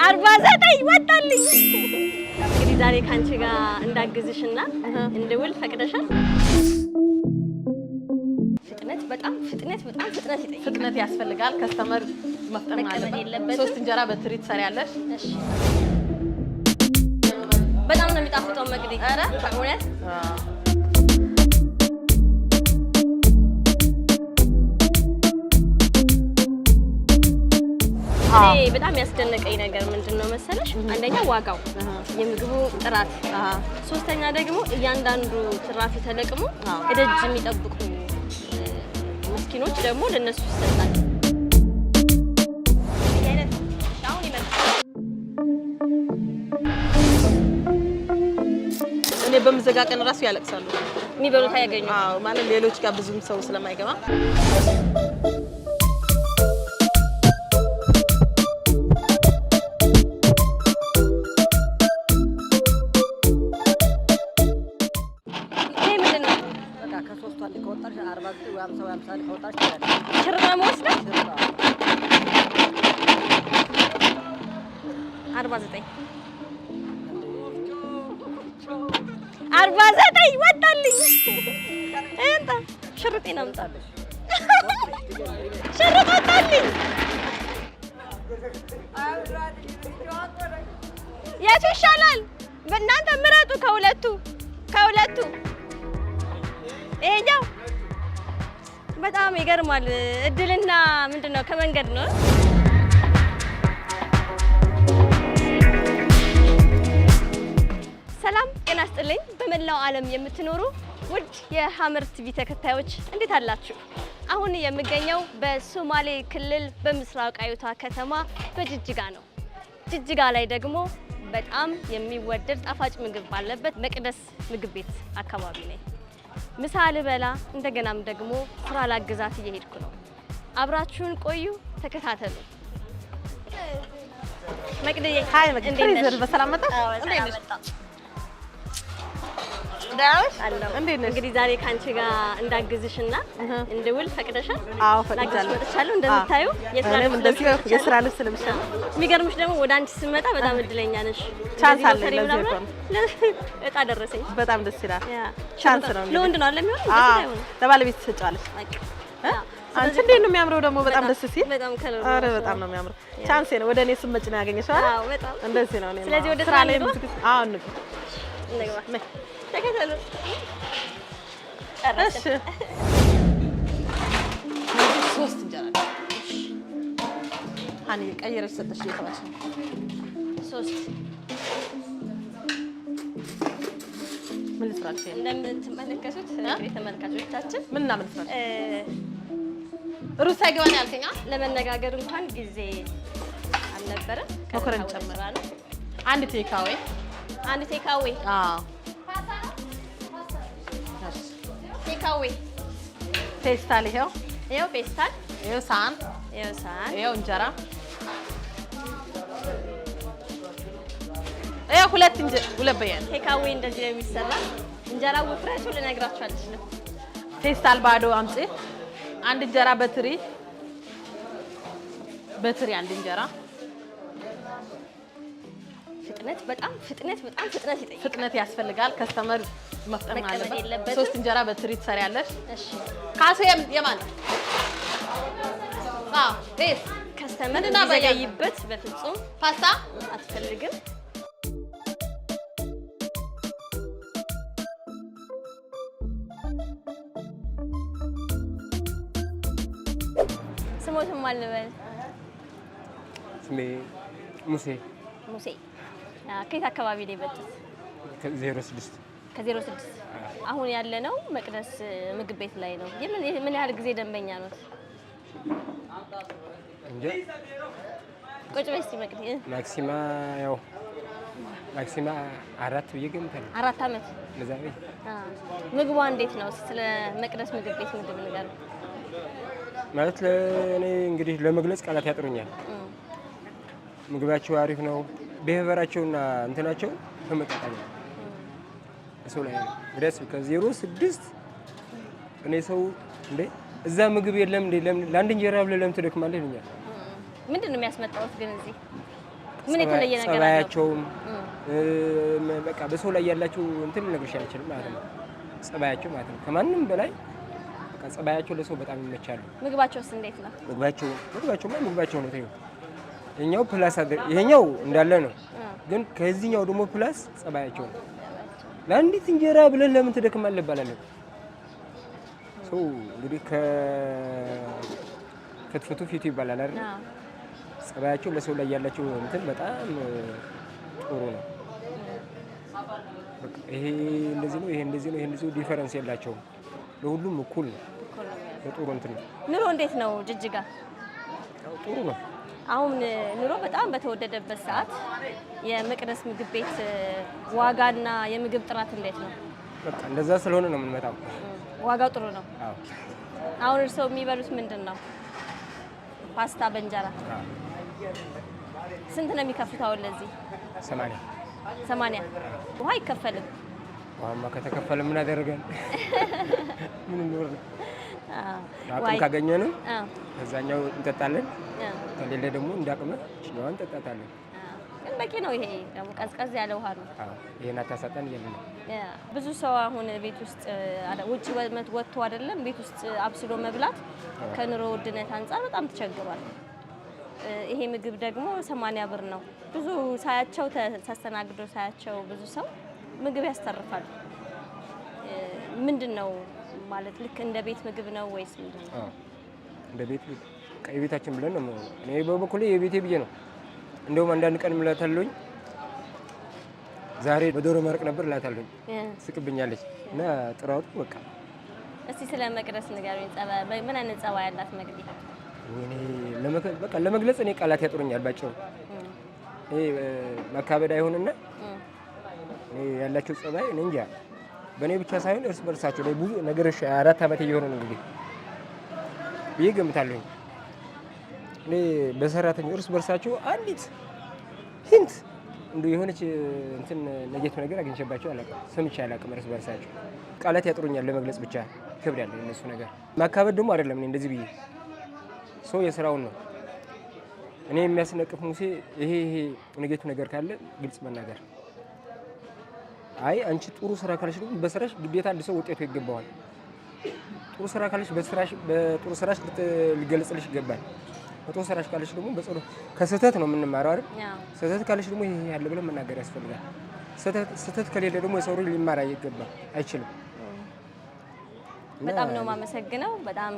49 ወጣልኝ እንግዲህ ዛሬ ካንቺ ጋር እንዳግዝሽና እንደውል ፈቅደሻል ፍጥነት ይጠይቃል ፍጥነት ያስፈልጋል ከስተመር መፍጠን አለበት 3 እንጀራ በትሪ ትሰሪያለሽ እሺ በጣም ነው የሚጣፍጠው መቅዲ አረ እውነት በጣም ያስደነቀኝ ነገር ምንድነው መሰለሽ አንደኛ ዋጋው የምግቡ ጥራት ሶስተኛ ደግሞ እያንዳንዱ ትራፊ ተለቅሞ እደጅ የሚጠብቁ ምስኪኖች ደግሞ ለነሱ ይሰጣል እኔ በመዘጋቀን ራሱ ያለቅሳሉ የሚበሉት ያገኙ አዎ ማለት ሌሎች ጋር ብዙም ሰው ስለማይገባ ወጣልኝ እንታ ሽርጤና አምጣለሽ ሽርጥ ወጣልኝ የቱ ይሻላል በእናንተ ምረጡ ከሁለቱ ይሄኛው በጣም ይገርማል እድልና ምንድነው ከመንገድ ነው ሰላም ጤና ይስጥልኝ በመላው ዓለም የምትኖሩ ውድ የሐመር ቲቪ ተከታዮች እንዴት አላችሁ አሁን የምገኘው በሶማሌ ክልል በምስራቃዊቷ ከተማ በጅጅጋ ነው ጅጅጋ ላይ ደግሞ በጣም የሚወደድ ጣፋጭ ምግብ ባለበት መቅደስ ምግብ ቤት አካባቢ ነኝ ምሳ ልበላ እንደገናም ደግሞ ስራ ላግዛት እየሄድኩ ነው አብራችሁን ቆዩ ተከታተሉ መቅደዬ ሃይ መቅደስ በሰላም መጣ እንዴት ነሽ ዳውስ እንግዲህ ዛሬ ካንቺ ጋር እንዳግዝሽና እንደውል ፈቅደሻል አዎ ፈቅጃለሁ እንደምታዩ የስራ ልብስ ለምሳሌ የሚገርምሽ ደግሞ ወደ አንቺ ስመጣ በጣም እድለኛ ነሽ ቻንስ አለ ለዚህ እጣ ደረሰኝ በጣም ደስ ይላል ቻንስ ነው ለወንድ ነው አይደል የሚሆነው ለባለቤት ትሰጫለሽ አንቺ እንዴት ነው የሚያምረው ደግሞ በጣም ደስ ሲል በጣም ከለር አረ በጣም ነው የሚያምረው ቻንስ ነው ወደ እኔ ስመጭ ነው ያገኘሽው አይደል አዎ በጣም እንደዚህ ነው እኔ ስለዚህ ወደ ስራ ላይ አዎ እንግባ ተከታተሉ እሺ 3 እንጀራ አኒ ቀይረሽ ሰጠሽ እየተባለሽ 3 ምን ልስራልሽ እንደምትመለከቱት ተመልካቾቻችን ምን እናመልሳለን ሩዝ ሳይገባኝ አልከኛ ለመነጋገር እንኳን ጊዜ አልነበረም መኮረን ጨምራ ነው አንድ ቴካዌ አዎ ቴካዌ ፌስታል ይሄው ፌስታል ይሄው ሳህን ይሄው እንጀራ ይሄው ሁለት በያን ቴካዌ እንደዚህ ነው የሚሰራ እንጀራ ውፍረቱ ልነግራችሁ አልችልም ፌስታል ባዶ አምጪ አንድ እንጀራ በትሪ አንድ እንጀራ ፍጥነት ይጠይቃል ፍጥነት ያስፈልጋል ከስተመር መፍጠን አለበት 3 እንጀራ በትሪ ትሰሪያለሽ እሺ ካሴ የማን ዴስ ከስተመር ዘገይበት በፍጹም ፓስታ አትፈልግም ስሞትም አልበል ስሜ ሙሴ ከየት አካባቢ ላይ በጥስ ከ06 አሁን ያለነው መቅደስ ምግብ ቤት ላይ ነው ምን ያህል ጊዜ ደንበኛ ነው እንዴ ቁጭ በይ እስቲ መቅዲ ማክሲማ 4 ይገምታል 4 አመት ለዛሬ ምግቧ እንዴት ነው ስለ መቅደስ ምግብ ቤት ምግብ ነገር ማለት ለኔ እንግዲህ ለመግለጽ ቃላት ያጥሩኛል ምግባቸው አሪፍ ነው በህበራቸውና እንትናቸው ተመጣጣኝ እሱ ላይ ነው ድረስ ከ06 እኔ ሰው እንዴ እዛ ምግብ የለም እንዴ ለምን ለአንድ እንጀራ ብለህ ለምን ትደክማለህ ይሉኛል ምንድነው የሚያስመጣው ግን እዚህ ምን የተለየ ነገር አለው? ጸባያቸውም በቃ በሰው ላይ ያላቸው እንትን ልነግርሽ አልችልም ማለት ነው። ጸባያቸው ማለት ነው ከማንም በላይ በቃ ጸባያቸው ለሰው በጣም ይመቻሉ። ምግባቸውስ እንዴት ነው? ምግባቸው ነው ተይው። ይሄኛው ፕላስ ይሄኛው እንዳለ ነው፣ ግን ከዚህኛው ደግሞ ፕላስ ጸባያቸው ነው። ለአንዲት እንጀራ ብለን ለምን ትደክማለህ እባላለሁ። ሰው እንግዲህ ከፍትፍቱ ፊቱ ይባላል አይደል? ጸባያቸው ለሰው ላይ ያላቸው እንትን በጣም ጥሩ ነው። በቃ ይሄ እንደዚህ ነው፣ ይሄ እንደዚህ ነው፣ ይሄ እንደዚህ ነው፣ ዲፈረንስ የላቸውም። ለሁሉም እኩል ነው። በጥሩ እንትን ነው። ኑሮ እንዴት ነው ጅጅጋ? ጥሩ ነው። አሁን ኑሮ በጣም በተወደደበት ሰዓት የመቅደስ ምግብ ቤት ዋጋና የምግብ ጥራት እንዴት ነው? በቃ እንደዛ ስለሆነ ነው የምንመጣው። ዋጋው ጥሩ ነው። አዎ። አሁን እርስዎ የሚበሉት ምንድን ነው? ፓስታ በእንጀራ ስንት ነው የሚከፍሉት አሁን ለዚህ? 80 ውሃ አይከፈልም? ውሃማ ከተከፈለ ምን አደረገን? ምን ኖር ነው? አቅም ካገኘንም ከዛኛው እንጠጣለን፣ ከሌለ ደግሞ እንዳቅመ እኛዋን እንጠጣታለን። ግን በቂ ነው። ይሄ ደግሞ ቀዝቀዝ ያለ ውሃ ነው። ይሄን አታሳጣን እያለ ነው። ብዙ ሰው አሁን ቤት ውስጥ ውጭ ወጥቶ አይደለም ቤት ውስጥ አብስሎ መብላት ከኑሮ ውድነት አንጻር በጣም ተቸግሯል። ይሄ ምግብ ደግሞ 80 ብር ነው። ብዙ ሳያቸው ተስተናግዶ ሳያቸው ብዙ ሰው ምግብ ያስተርፋል። ምንድነው ማለት ልክ እንደ ቤት ምግብ ነው ወይስ ምንድነው? እንደ ቤት የቤታችን ብለን ነው። እኔ በበኩሌ የቤቴ ብዬ ነው። እንደውም አንዳንድ ቀን እላታለሁኝ ዛሬ በዶሮ መረቅ ነበር እላታለሁኝ። ስቅብኛለች እና ጥራቱ በቃ። እስቲ ስለ መቅደስ ንገሩኝ። ምን አይነት ጸባይ ያላት መቅዲ? በቃ ለመግለጽ እኔ ቃላት ያጥሩኛል ባጭሩ። ይሄ መካበድ አይሆንና ያላቸው ጸባይ እኔ እንጃ በእኔ ብቻ ሳይሆን እርስ በርሳቸው ላይ ብዙ ነገር 4 ዓመት እየሆነ ነው እንግዲህ ብዬ ገምታለሁ። እኔ በሰራተኛው እርስ በርሳቸው አንዲት ሂንት እንደ የሆነች እንትን ነጌት ነገር አግኝቼባቸው አላውቅም፣ ሰምቼ አላውቅም። እርስ በርሳቸው ቃላት ያጥሩኛል ለመግለጽ ብቻ ይከብዳል እነሱ ነገር። ማካበድ ደግሞ አይደለም እኔ እንደዚህ ብዬ ሰው የስራውን ነው። እኔ የሚያስነቅፍ ሙሴ ይሄ ነጌት ነገር ካለ ግልጽ መናገር። አይ አንቺ ጥሩ ስራ ካለሽ ደግሞ በስራሽ ግዴታ አንድ ሰው ውጤቱ ይገባዋል። ጥሩ ስራ ካለሽ በጥሩ ስራሽ ሊገለጽልሽ ይገባል። መጥፎ ስራሽ ካለሽ ደግሞ በጸሎት ከስህተት ነው የምንማረው አይደል? ስህተት ካለሽ ደግሞ ይሄ ያለ ብለን መናገር ያስፈልጋል። ስህተት ከሌለ ደግሞ የሰው ልጅ ሊማር አይገባም፣ አይችልም። በጣም ነው የማመሰግነው። በጣም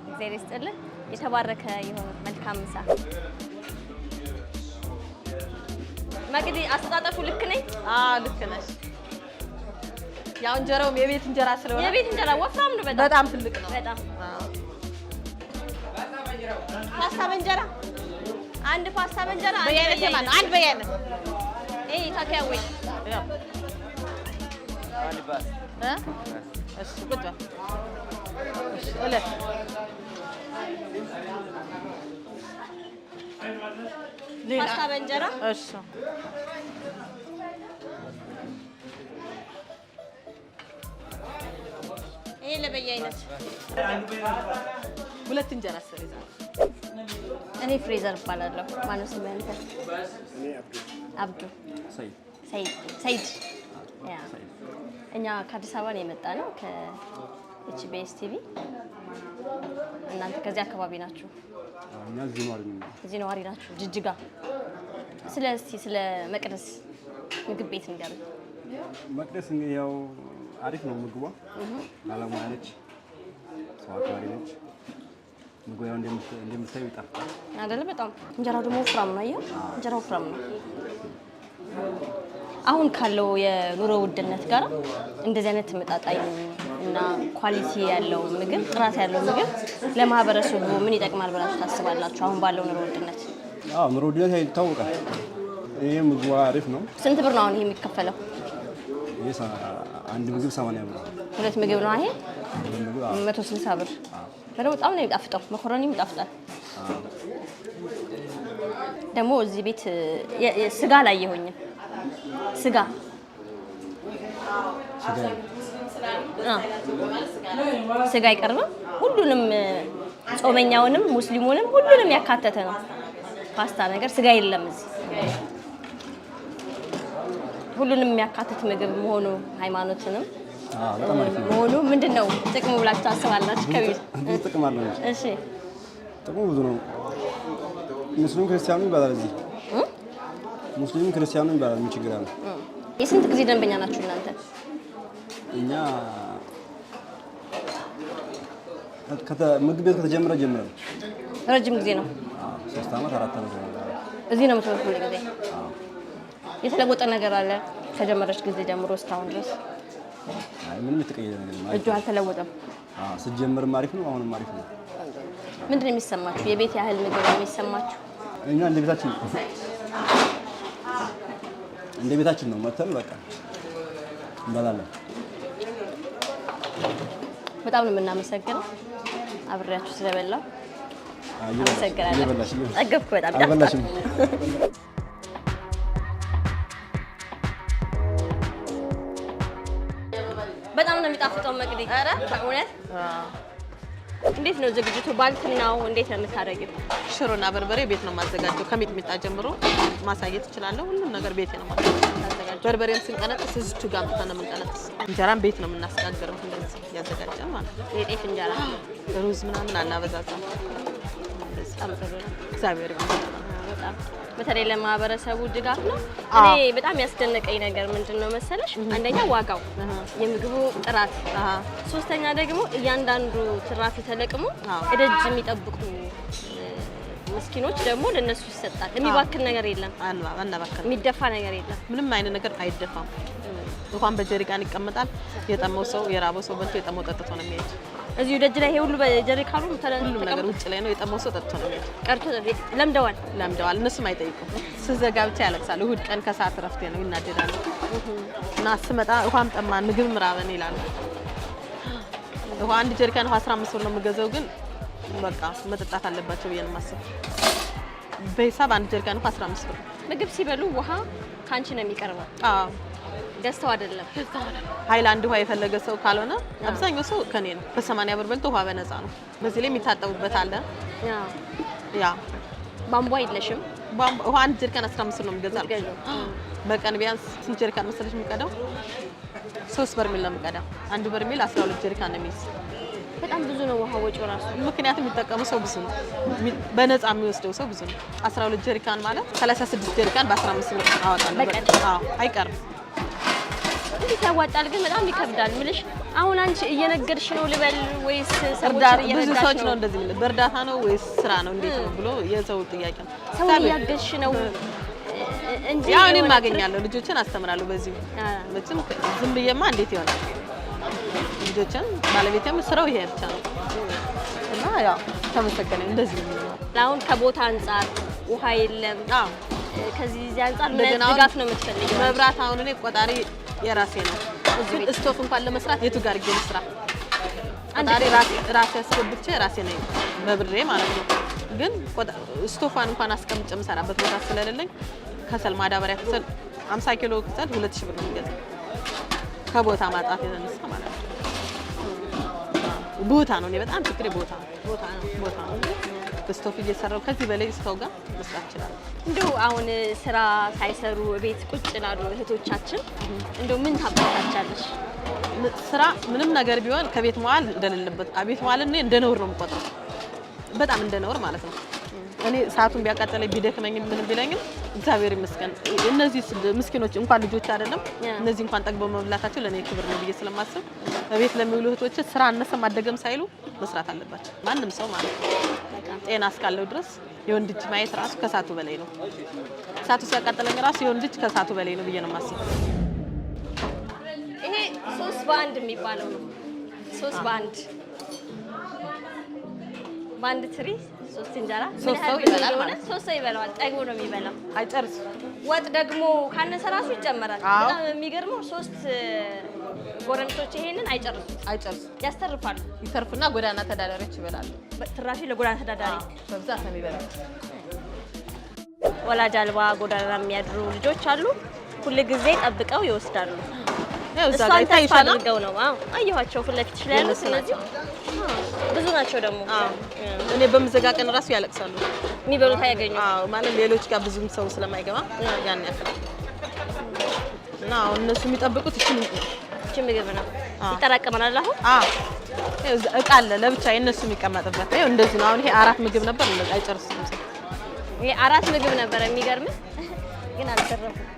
እግዚአብሔር ይስጥልን። የተባረከ ይሁን። መልካም ምሳ። መቅዲ አስተጣጠፉ ልክ ነኝ? ልክ ነሽ። ያው እንጀራውም የቤት እንጀራ ስለሆነ የቤት እንጀራ ወፍራም ነው። በጣም ትልቅ ነው። በጣም ፓስታ በእንጀራ አንድ ፓስታ በእንጀራ በየአይነት የማን ነው? አንድ በየአይነት ታከያው ወይ አንድ ባስ እሺ ቁጭ እሺ ሁለት ፓስታ በእንጀራ እሺ ይሄ ለበየአይነት ሁለት እንጀራ ፍሬዘር። እኔ ፍሬዘር እባላለሁ። ማነው ስምህ አንተ? አብዱ ሰይድ። ያ እኛ ከአዲስ አበባ ነው የመጣ ነው ከኤችቢኤስ ቲቪ። እናንተ ከዚህ አካባቢ ናችሁ? እኛ እዚህ ነዋሪ ናችሁ? ጅጅጋ። ስለ መቅደስ ምግብ ቤት ንገሩኝ። መቅደስ እንግዲህ ያው አሪፍ ነው ምግቧ። ባለሙያ ነች፣ ሰው አክባሪ ነች። ምግቡ ያው እንደምታዩ ይጣፍጣል አይደለ? በጣም እንጀራው ደግሞ ወፍራም ነው። አየህ እንጀራው ወፍራም ነው። አሁን ካለው የኑሮ ውድነት ጋር እንደዚህ አይነት ተመጣጣኝ እና ኳሊቲ ያለው ምግብ፣ ጥራት ያለው ምግብ ለማህበረሰቡ ምን ይጠቅማል ብላችሁ ታስባላችሁ? አሁን ባለው ኑሮ ውድነት? ኑሮ ውድነት ይታወቃል። ይሄ ምግቡ አሪፍ ነው። ስንት ብር ነው አሁን ይሄ የሚከፈለው? ይሄ አንድ ምግብ 80 ብር። ሁለት ምግብ ነው ይሄ 160 ብር። በጣም ነው የሚጣፍጠው። መኮረኒም ይጣፍጣል። ደግሞ እዚህ ቤት ስጋ አላየሁኝም። ስጋ አይቀርብም። ሁሉንም ጾመኛውንም ሙስሊሙንም ሁሉንም ያካተተ ነው። ፓስታ ነገር ስጋ የለም እዚህ ሁሉንም የሚያካትት ምግብ መሆኑ ሃይማኖትንም በጣም አሪፍ ነው። መሆኑ ምንድነው ጥቅሙ ብላችሁ ታስባላችሁ? ከቤት ብዙ ጥቅም አለው እንጂ። እሺ ጥቅሙ ብዙ ነው። ሙስሊም ክርስቲያኑ ይባላል እዚህ ሙስሊም ክርስቲያኑ ይባላል። ምን ችግር አለ? የስንት ጊዜ ደንበኛ ናችሁ እናንተ? እኛ ምግብ ቤት ከተጀመረ ጀምረን ረጅም ጊዜ ነው። 3 ዓመት 4 ዓመት ነው። እዚህ ነው የምትወርቁ ጊዜ? የተለወጠ ነገር አለ ከጀመረች ጊዜ ጀምሮ እስካሁን ድረስ? አይ ምንም የተቀየረ ነገር ማለት እጁ አልተለወጠም። ስትጀምርም አሪፍ ነው፣ አሁንም አሪፍ ነው። ምንድን ነው የሚሰማችሁ? የቤት ያህል ምግብ ነው የሚሰማችሁ? እኛ እንደ ቤታችን ነው መተን በቃ እንበላለን። በጣም ነው የምናመሰግነው አብሬያችሁ ስለበላው። አመሰግናለሁ። ጠገብኩ በጣም አልበላሽም? በጣም ነው የሚጣፍጠው መቅዲ። ኧረ እውነት እንዴት ነው ዝግጅቱ? ባልትናው እንዴት ነው የምታደርጊው? ሽሮና በርበሬ ቤት ነው የማዘጋጀው። ከሚጥሚጣ ጀምሮ ማሳየት እችላለሁ። ሁሉም ነገር ቤት ነው የማዘጋጀው። በርበሬም ስንቀነጥስ እዚቹ ጋር አምጥተን ነው የምንቀነጥስ። እንጀራም ቤት ነው የምናስጋግረው። እንደዚህ ያዘጋጃል ማለት ነው። የጤፍ እንጀራ ሩዝ ምናምን አናበዛዛም። በጣም ጥሩ ነው። እግዚአብሔር ይመስገን። በጣም በተለይ ለማህበረሰቡ ድጋፍ ነው። እኔ በጣም ያስደነቀኝ ነገር ምንድነው መሰለሽ? አንደኛ ዋጋው፣ የምግቡ ጥራት፣ ሶስተኛ ደግሞ እያንዳንዱ ትራፊ ተለቅሞ እደጅ የሚጠብቁ ምስኪኖች ደግሞ ለነሱ ይሰጣል። የሚባክን ነገር የለም፣ የሚደፋ ነገር የለም። ምንም አይነት ነገር አይደፋም። እንኳን በጀሪካን ይቀመጣል። የጠመው ሰው የራበው ሰው በልቶ የጠመው ጠጥቶ ነው የሚሄድ። እዚሁ ደጅ ላይ ይሄ ሁሉ በጀሪካኑ ሁሉም ነገር ውጭ ላይ ነው። የጠመው ሰው ጠጥቶ ነው የሚሄድ። ቀርቶ ለምደዋል። እነሱም አይጠይቁም። ስዘጋ ብቻ ያለቅሳሉ። እሑድ ቀን ከሰዓት ረፍቴ ነው ይናደዳሉ። እና ስመጣ ውሃም ጠማን ምግብም ራበን ይላሉ። ውሃ አንድ ጀሪካን ውሃ 15 ብር ነው የምገዛው፣ ግን በቃ መጠጣት አለባቸው ብዬ ነው የማስበው። በሂሳብ አንድ ጀሪካን ውሃ 15 ብር። ምግብ ሲበሉ ውሃ ካንቺ ነው የሚቀርበው? አዎ ገዝተው አይደለም። ሃይላንድ ውሃ የፈለገ ሰው ካልሆነ አብዛኛው ሰው ከኔ ነው። በ80 ብር በልቶ ውሃ በነፃ ነው። በዚህ ላይ የሚታጠቡበት አለ። ያ ቧንቧ የለሽም? ውሃ አንድ ጀሪካን 15 ነው የምገዛው። በቀን ቢያንስ ስንት ጀሪካን መሰለሽ የምቀዳው? 3 በርሜል ነው የምቀዳው። አንድ በርሜል 12 ጀሪካን ነው የሚይዝ። በጣም ብዙ ነው ውሃ ወጪው ራሱ። ምክንያቱም የሚጠቀሙ ሰው ብዙ ነው፣ በነፃ የሚወስደው ሰው ብዙ ነው። 12 ጀሪካን ማለት 36 ጀሪካን በ15 ብር አወጣለሁ። አዎ አይቀርም። እንዴት ያዋጣል ግን በጣም ይከብዳል። ምልሽ አሁን አንቺ እየነገርሽ ነው ልበል ወይስ ሰዎች እየነገርሽ ነው? ብዙ ሰዎች ነው እንደዚህ የሚል በእርዳታ ነው ወይስ ስራ ነው እንዴት ነው ብሎ የሰው ጥያቄ ነው። ሰው እያገዝሽ ነው እንጂ ያው እኔም አገኛለሁ፣ ልጆችን አስተምራለሁ። በዚህ መቼም ዝም ብዬማ እንዴት ይሆናል? ልጆችን ባለቤቴም ስራው ይሄ ብቻ ነው እና ያው ተመሰገነ እንደዚህ ነው። አሁን ከቦታ አንፃር ውሃ የለም። ከዚህ አንፃር ምን ድጋፍ ነው የምትፈልጊው? መብራት አሁን እኔ ቆጣሪ የራሴ ነው። እዚህ ስቶፍ እንኳን ለመስራት የቱ ጋር ይገኝ ስራ ቆጣሪ ራሴ አስገብቼ ራሴ ነኝ በብሬ ማለት ነው። ግን ስቶፋን እንኳን አስቀምጬ የምሰራበት ቦታ ስለሌለኝ ከሰል ማዳበሪያ ከሰል 50 ኪሎ ከሰል 2000 ብር ነው የሚገዛው ከቦታ ማጣት የተነሳ ማለት ነው። ቦታ ነው እኔ በጣም ችግሬ ቦታ ነው። በስቶፍ እየሰራው ከዚህ በላይ ስቶፍ ጋር መስራት ይችላል። እንደው አሁን ስራ ሳይሰሩ ቤት ቁጭ ላሉ እህቶቻችን እንደው ምን ታበረታቻለሽ? ስራ ምንም ነገር ቢሆን ከቤት መዋል እንደሌለበት ቤት መዋል እኔ እንደ ነውር ነው የምቆጥረው። በጣም እንደ ነውር ማለት ነው። እኔ ሰዓቱን ቢያቃጥለኝ ቢደክመኝ ምንም ቢለኝም እግዚአብሔር ይመስገን እነዚህ ምስኪኖች እንኳን ልጆች አይደለም እነዚህ እንኳን ጠግበው መብላታቸው ለኔ ክብር ነው ብዬ ስለማስብ በቤት ለሚውሉ እህቶች ስራ አነሰም አደገም ሳይሉ መስራት አለባቸው። ማንም ሰው ማለት ነው ጤና እስካለው ድረስ የወንድ እጅ ማየት ራሱ ከሳቱ በላይ ነው። እሳቱ ሲያቃጥለኝ ራሱ የወንድ እጅ ከሳቱ በላይ ነው ብዬ ነው የማስበው። ይሄ 3 በ1 የሚባለው ነው። 3 በ1 በአንድ ትሪ 3 እንጀራ 3 ሰው ይበላል ማለት ነው። 3 ሰው ይበላል። ጠግቦ ነው የሚበላው። አይጨርስ ወጥ ደግሞ ካነሰ ራሱ ይጨመራል። በጣም የሚገርመው 3 ጎረምሶች ይሄንን አይጨርሱ ያስተርፋሉ። ይተርፍና ጎዳና ተዳዳሪዎች ይበላሉ። ትራፊ ለጎዳና ተዳዳሪ በብዛት ነው የሚበላው። ወላጅ አልባ ጎዳና የሚያድሩ ልጆች አሉ። ሁሉ ጊዜ ጠብቀው ይወስዳሉ። ያው እዛ ጋር ይታይሻል ነው። አዎ አየኋቸው ፊት ለፊትሽ ላይ ያሉት እነዚህ ብዙ ናቸው ደግሞ። እኔ በምዘጋቀን ራሱ ያለቅሳሉ የሚበሉት አያገኙ። አዎ ማለት ሌሎች ጋር ብዙም ሰው ስለማይገባ ያን ያክል እና አሁን እነሱ የሚጠብቁት እቺ ምግብ ነው ይጠራቀማል። አሁን እቃ አለ ለብቻ የነሱ የሚቀመጥበት ነው። እንደዚህ ነው። አሁን ይሄ 4 ምግብ ነበር እንደዛ አይጨርስም። ይሄ 4 ምግብ ነበር። የሚገርም ግን አልተረፈም።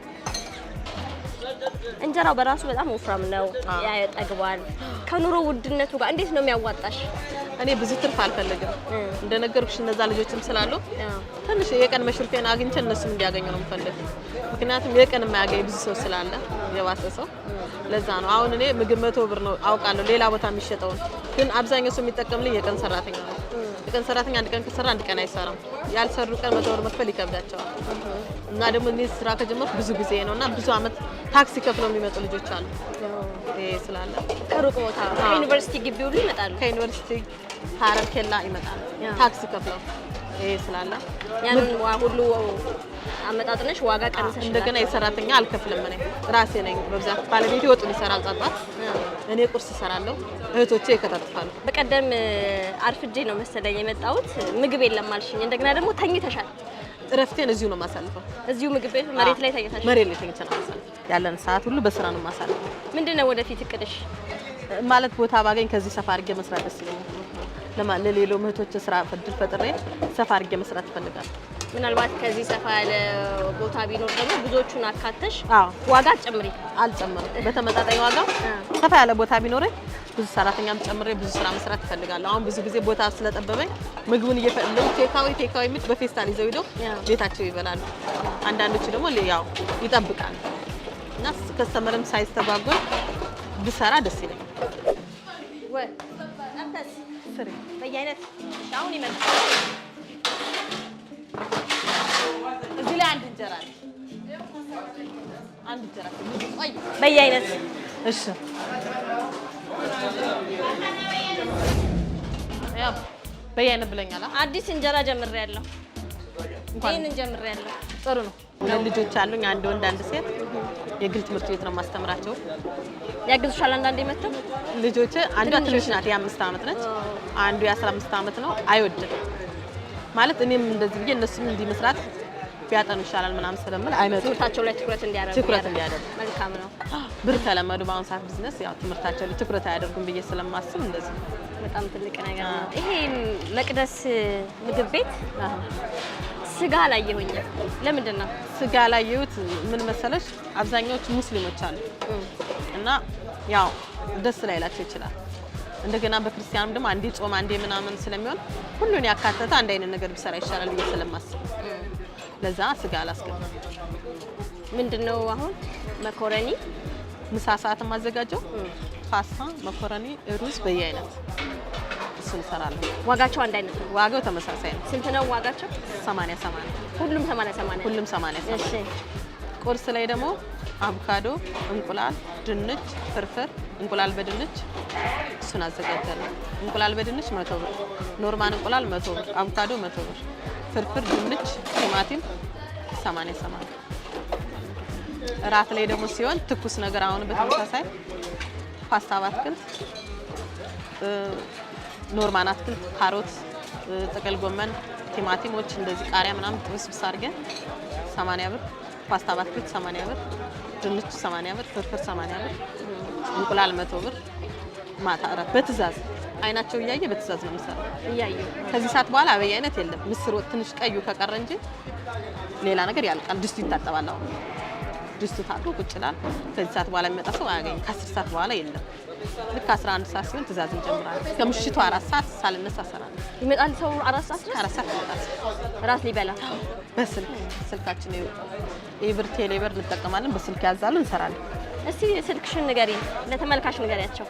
እንጀራው በራሱ በጣም ወፍራም ነው፣ ያጠግባል። ከኑሮ ውድነቱ ጋር እንዴት ነው የሚያዋጣሽ? እኔ ብዙ ትርፍ አልፈልግም። እንደነገርኩሽ እነዛ ልጆችም ስላሉ ትንሽ የቀን መሽርፌን አግኝቼ እነሱም እንዲያገኙ ነው የምፈልገው። ምክንያቱም የቀን የማያገኝ ብዙ ሰው ስላለ የባሰ ሰው ለዛ ነው። አሁን እኔ ምግብ 100 ብር ነው አውቃለሁ ሌላ ቦታ የሚሸጠውን፣ ግን አብዛኛው ሰው የሚጠቀምልኝ የቀን ሰራተኛ ነው። የቀን ሰራተኛ አንድ ቀን ከሰራ አንድ ቀን አይሰራም። ያልሰሩ ቀን 100 ብር መክፈል ይከብዳቸዋል። እና ደግሞ እኔ ስራ ከጀመርኩ ብዙ ጊዜ ነውና ብዙ አመት ታክሲ ከፍለው የሚመጡ ልጆች አሉ። ይሄ ስላለ ከሩቅ ቦታ ከዩኒቨርሲቲ ግቢ ሁሉ ይመጣሉ። ከዩኒቨርሲቲ ሀረር ኬላ ይመጣሉ ታክሲ ከፍለው። ይሄ ስላለ ያንን ሁሉ አመጣጥነሽ ዋጋ ቀንሰሽ እንደገና የሰራተኛ አልከፍልም። እኔ ራሴ ነኝ በብዛት ባለቤቴ ወጡን ይሰራል ጣጣት፣ እኔ ቁርስ እሰራለሁ፣ እህቶቼ ይከታተፋሉ። በቀደም አርፍጄ ነው መሰለኝ የመጣሁት። ምግብ የለም አልሽኝ። እንደገና ደግሞ ተኝተሻል። እረፍቴን እዚሁ ነው የማሳልፈው። እዚሁ ምግብ ቤት መሬት ላይ ተኝተሻል? መሬት ላይ ተኝቼ ነው የማሳልፈው። ያለን ሰዓት ሁሉ በስራ ነው የማሳልፈው። ምንድነው ወደፊት እቅድሽ? ማለት ቦታ ባገኝ ከዚህ ሰፋ አድርጌ መስራት ደስ ይለኛል። ለሌሎች እህቶቼ ስራ እድል ፈጥሬ ሰፋ አድርጌ መስራት እፈልጋለሁ። ምናልባት ከዚህ ሰፋ ያለ ቦታ ቢኖር ደግሞ ብዙዎቹን አካተሽ ዋጋ ጨምሪ? አልጨምርም። በተመጣጣኝ ዋጋ ሰፋ ያለ ቦታ ቢኖረኝ ብዙ ሰራተኛም ጨምሬ ብዙ ስራ መስራት እፈልጋለሁ። አሁን ብዙ ጊዜ ቦታ ስለጠበበኝ ምግቡን እየፈለጉ ቴካዊ ምት በፌስታል ይዘው ሄደው ቤታቸው ይበላሉ። አንዳንዶቹ ደግሞ ያው ይጠብቃሉ እና ከስተመርም ሳይስተጓጎል ብሰራ ደስ ይለኛል። ወይ አንተስ ስሪ በየአይነት አሁን ይመጣ እዚህ ላይ አንድ እንጀራ አለ። አንድ እንጀራ ቆይ በየአይነት እሺ ያው በየአይነት ብለኛል። አዲስ እንጀራ ጀምሬያለሁ። ይሄንን ጀምሬያለሁ። ጥሩ ነው። ሁለት ልጆች አሉኝ፣ አንድ ወንድ አንድ ሴት። የግል ትምህርት ቤት ነው የማስተምራቸው። ያግዙሻል አንዳንዴ መጥተው ልጆቼ? አንዷ ትንሽ ናት፣ የ5 ዓመት ነች። አንዱ የ15 ዓመት ነው። አይወድም ማለት እኔም እንደዚህ ብዬ እነሱም እንዲህ መስራት ቢያጠኑ ይሻላል ምናምን ስለምል አይመጡም። ትምህርታቸው ላይ ትኩረት እንዲያደርጉ መልካም ነው። ብር ከለመዱ በአሁኑ ሰዓት ቢዝነስ ያው ትምህርታቸው ላይ ትኩረት አያደርጉም ብዬ ስለማስብ እንደዚህ በጣም ትልቅ ነገር ነው። ይሄ መቅደስ ምግብ ቤት ስጋ አላየሁኝ። ለምንድን ነው ስጋ አላየሁት? ምን መሰለሽ አብዛኛዎቹ ሙስሊሞች አሉ እና ያው ደስ ላይላቸው ይችላል። እንደገና በክርስቲያንም ደግሞ አንዴ ጾም አንዴ ምናምን ስለሚሆን ሁሉን ያካተተ አንድ አይነት ነገር ቢሰራ ይሻላል ብዬ ስለማስብ ለዛ ስጋ አላስገባም። ምንድነው አሁን መኮረኒ ምሳ ሰዓት ማዘጋጀው ፓስታ፣ መኮረኒ፣ ሩዝ በየአይነት እሱን እሰራለሁ። ዋጋቸው አንድ አይነት ነው? ዋጋው ተመሳሳይ ነው። ስንት ነው ዋጋቸው? 80 ሁሉም 80 ሁሉም 80። እሺ ቁርስ ላይ ደግሞ አቮካዶ፣ እንቁላል፣ ድንች ፍርፍር፣ እንቁላል በድንች እሱን አዘጋጃለሁ። እንቁላል በድንች 100 ብር፣ ኖርማል እንቁላል 100 ብር፣ አቮካዶ 100 ብር፣ ፍርፍር፣ ድንች፣ ቲማቲም 80። እራት ላይ ደግሞ ሲሆን ትኩስ ነገር አሁን በተመሳሳይ ፓስታ በአትክልት፣ ኖርማል አትክልት፣ ካሮት፣ ጥቅል ጎመን፣ ቲማቲሞች እንደዚህ ቃሪያ ምናምን ጥብስ አድርገን 80 ብር፣ ፓስታ በአትክልት 80 ብር፣ ድንች 80 ብር፣ ፍርፍር 80 ብር፣ እንቁላል 100 ብር። ማታ እራት በትእዛዝ አይናቸው እያየ በትእዛዝ ነው የምሰራው። እያየ ከዚህ ሰዓት በኋላ አበየ አይነት የለም። ምስር ወጥ ትንሽ ቀዩ ከቀረ እንጂ ሌላ ነገር ያልቃል። ድስቱ ይታጠባል። አሁን ድስቱ ታጥቦ ቁጭ ይላል። ከዚህ ሰዓት በኋላ የሚመጣ ሰው አያገኝም። ከ10 ሰዓት በኋላ የለም። ልክ 11 ሰዓት ሲሆን ትእዛዝ እንጀምራለን። ከምሽቱ 4 ሰዓት ሳልነሳ እሰራለሁ። ይመጣል ሰው 4 ሰዓት 4 ሰዓት ይመጣል። ራስ ሊበላ ስልካችን የብር ቴሌብር እንጠቀማለን። በስልክ ያዛሉ እንሰራለን። እስቲ ስልክሽን ንገሪ፣ ለተመልካች ንገሪያቸው።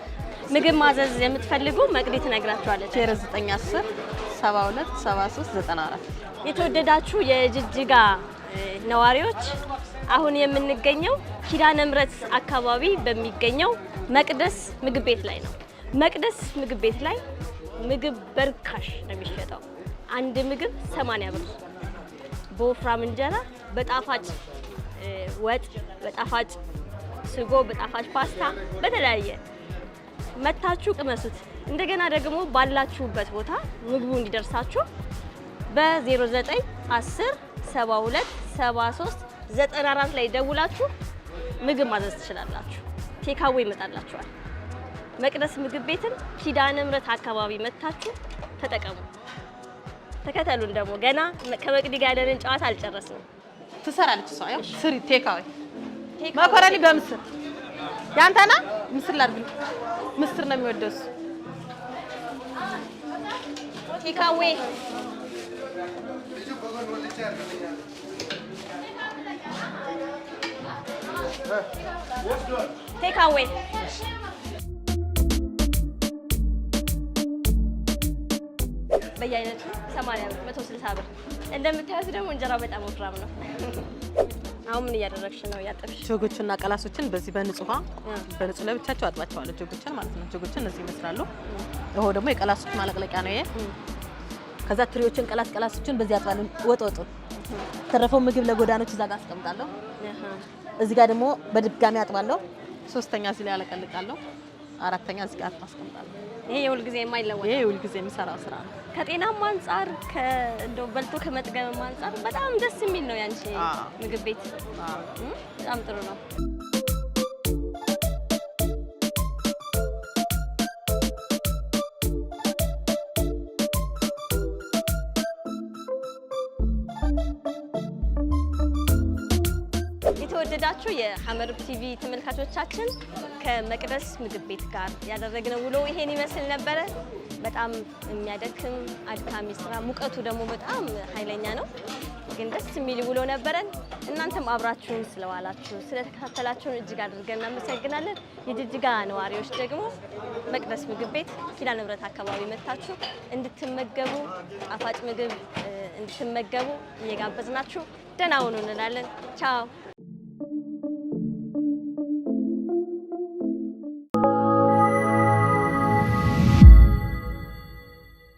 ምግብ ማዘዝ የምትፈልጉ መቅዲ ትነግራቸዋለች። 0910 72 73 94። የተወደዳችሁ የጅጅጋ ነዋሪዎች አሁን የምንገኘው ኪዳነ ምሕረት አካባቢ በሚገኘው መቅደስ ምግብ ቤት ላይ ነው። መቅደስ ምግብ ቤት ላይ ምግብ በርካሽ ነው የሚሸጠው። አንድ ምግብ 80 ብር በወፍራም እንጀራ፣ በጣፋጭ ወጥ፣ በጣፋጭ ስጎ፣ በጣፋጭ ፓስታ፣ በተለያየ መታችሁ ቅመሱት። እንደገና ደግሞ ባላችሁበት ቦታ ምግቡ እንዲደርሳችሁ በ09 10 72 73 94 ላይ ደውላችሁ ምግብ ማዘዝ ትችላላችሁ። ቴካዌ ይመጣላችኋል። መቅደስ ምግብ ቤትን ኪዳነ ምሕረት አካባቢ መታችሁ ተጠቀሙ። ተከተሉን። ደግሞ ገና ከመቅዲ ጋር ያለንን ጨዋታ አልጨረስንም። ትሰራለች እሷ። ያው ስሪ ቴካዌ መኮረኒ በምስር ያንተና ምስር ላድርግ። ምስር ነው የሚወደው እሱ። ቴካዌ ቴካዌ በየአይነቱ 80 ብር 160 ብር። እንደምታዩት ደግሞ እንጀራው በጣም ወፍራም ነው። አሁን ምን እያደረግሽ ነው? ያጠብሽ ጆጎችና ቀላሶችን በዚህ በንጹህ በንጹህ ለብቻቸው አጥባቸዋለሁ። ጆጎችን ማለት ነው። ጆጎችን እነዚህ ይመስላሉ። ይሄው ደግሞ የቀላሶች ማለቅለቂያ ነው ይሄ። ከዛ ትሪዎችን ቀላሶችን በዚህ አጥባለሁ። ወጡን ተረፈው ምግብ ለጎዳኖች እዛ ጋር አስቀምጣለሁ። እዚህ ጋር ደግሞ በድጋሚ አጥባለሁ። ሶስተኛ እዚህ ላይ አለቀልቃለሁ። አራተኛ እዚህ ጋር አስቀምጣለሁ። ይሄ የሁል ጊዜ የማይለወጥ ይሄ የሁል ጊዜ የሚሰራው ስራ ነው። ከጤናም አንጻር እንደው በልቶ ከመጥገብም አንጻር በጣም ደስ የሚል ነው ያንቺ ምግብ ቤት። በጣም ጥሩ ነው። የተወደዳችሁ የሐመር ቲቪ ተመልካቾቻችን ከመቅደስ ምግብ ቤት ጋር ያደረግነው ውሎ ይሄን ይመስል ነበረ። በጣም የሚያደክም አድካሚ ስራ፣ ሙቀቱ ደግሞ በጣም ኃይለኛ ነው፣ ግን ደስ የሚል ውሎ ነበረን። እናንተም አብራችሁን ስለዋላችሁ ስለተከታተላችሁን እጅግ አድርገን እናመሰግናለን። የጅጅጋ ነዋሪዎች ደግሞ መቅደስ ምግብ ቤት ኪዳነ ምሕረት አካባቢ መታችሁ እንድትመገቡ ጣፋጭ ምግብ እንድትመገቡ እየጋበዝናችሁ ደህና ሁኑ እንላለን። ቻው።